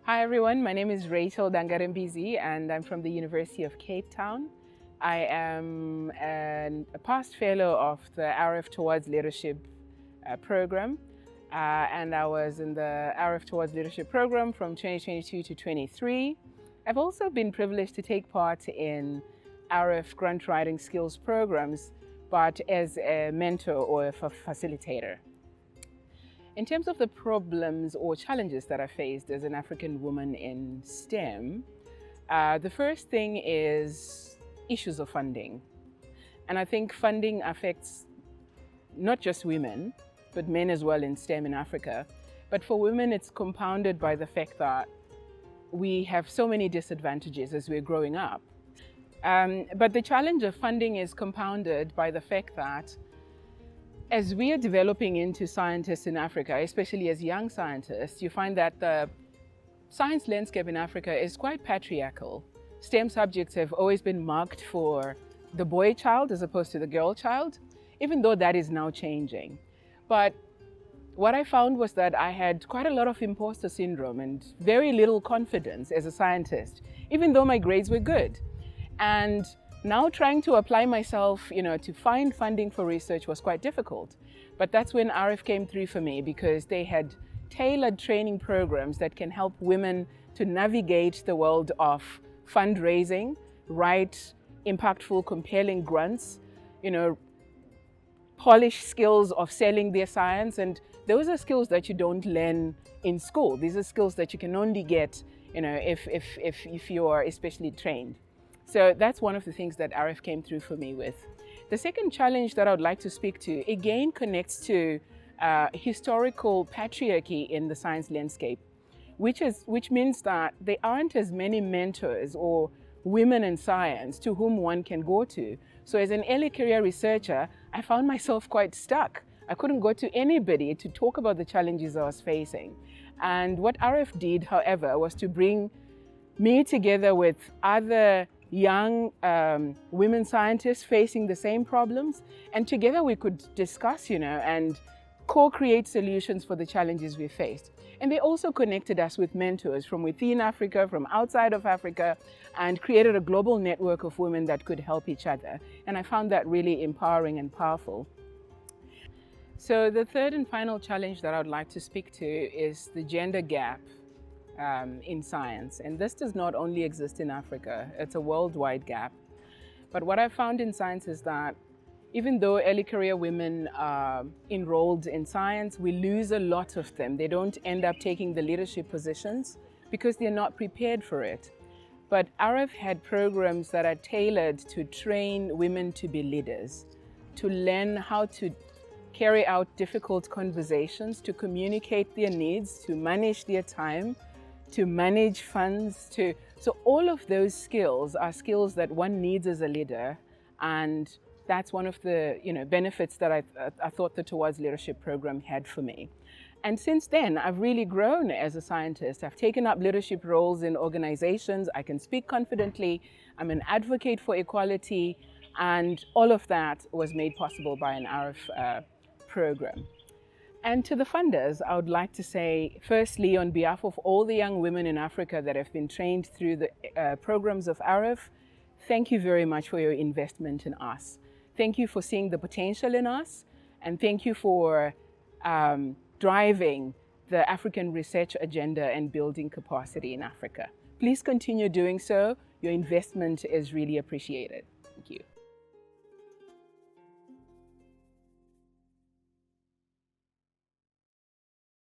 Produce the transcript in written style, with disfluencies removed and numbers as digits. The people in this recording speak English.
Hi everyone, my name is Rachael Dangarembizi and I'm from the University of Cape Town. I am a past fellow of the AREF Towards Leadership program and I was in the AREF Towards Leadership program from 2022 to 23. I've also been privileged to take part in AREF grant writing skills programs, but as a mentor or a facilitator. In terms of the problems or challenges that I faced as an African woman in STEM, the first thing is issues of funding. And I think funding affects not just women, but men as well in STEM in Africa. But for women, it's compounded by the fact that we have so many disadvantages as we're growing up. But the challenge of funding is compounded by the fact that as we are developing into scientists in Africa, especially as young scientists, you find that the science landscape in Africa is quite patriarchal. STEM subjects have always been marked for the boy child as opposed to the girl child, even though that is now changing. But what I found was that I had quite a lot of imposter syndrome and very little confidence as a scientist, even though my grades were good. And now trying to apply myself, to find funding for research was quite difficult. But that's when AREF came through for me, because they had tailored training programs that can help women to navigate the world of fundraising, write impactful, compelling grants, polish skills of selling their science. And those are skills that you don't learn in school. These are skills that you can only get, if you are especially trained. So that's one of the things that AREF came through for me with. The second challenge that I would like to speak to, again, connects to historical patriarchy in the science landscape, which means that there aren't as many mentors or women in science to whom one can go to. So as an early career researcher, I found myself quite stuck. I couldn't go to anybody to talk about the challenges I was facing. And what AREF did, however, was to bring me together with other young women scientists facing the same problems, and together we could discuss, and co-create solutions for the challenges we faced. And they also connected us with mentors from within Africa, from outside of Africa, and created a global network of women that could help each other. And I found that really empowering and powerful. So the third and final challenge that I would like to speak to is the gender gap in science. And this does not only exist in Africa, it's a worldwide gap. But what I found in science is that even though early career women are enrolled in science, we lose a lot of them. They don't end up taking the leadership positions because they're not prepared for it. But AREF had programs that are tailored to train women to be leaders, to learn how to carry out difficult conversations, to communicate their needs, to manage their time, to manage funds, so all of those skills are skills that one needs as a leader, and that's one of the benefits that I thought the Towards Leadership program had for me. And since then, I've really grown as a scientist. I've taken up leadership roles in organizations. I can speak confidently. I'm an advocate for equality, and all of that was made possible by an AREF program. And to the funders, I would like to say, firstly, on behalf of all the young women in Africa that have been trained through the programs of AREF, thank you very much for your investment in us. Thank you for seeing the potential in us, and thank you for driving the African research agenda and building capacity in Africa. Please continue doing so. Your investment is really appreciated.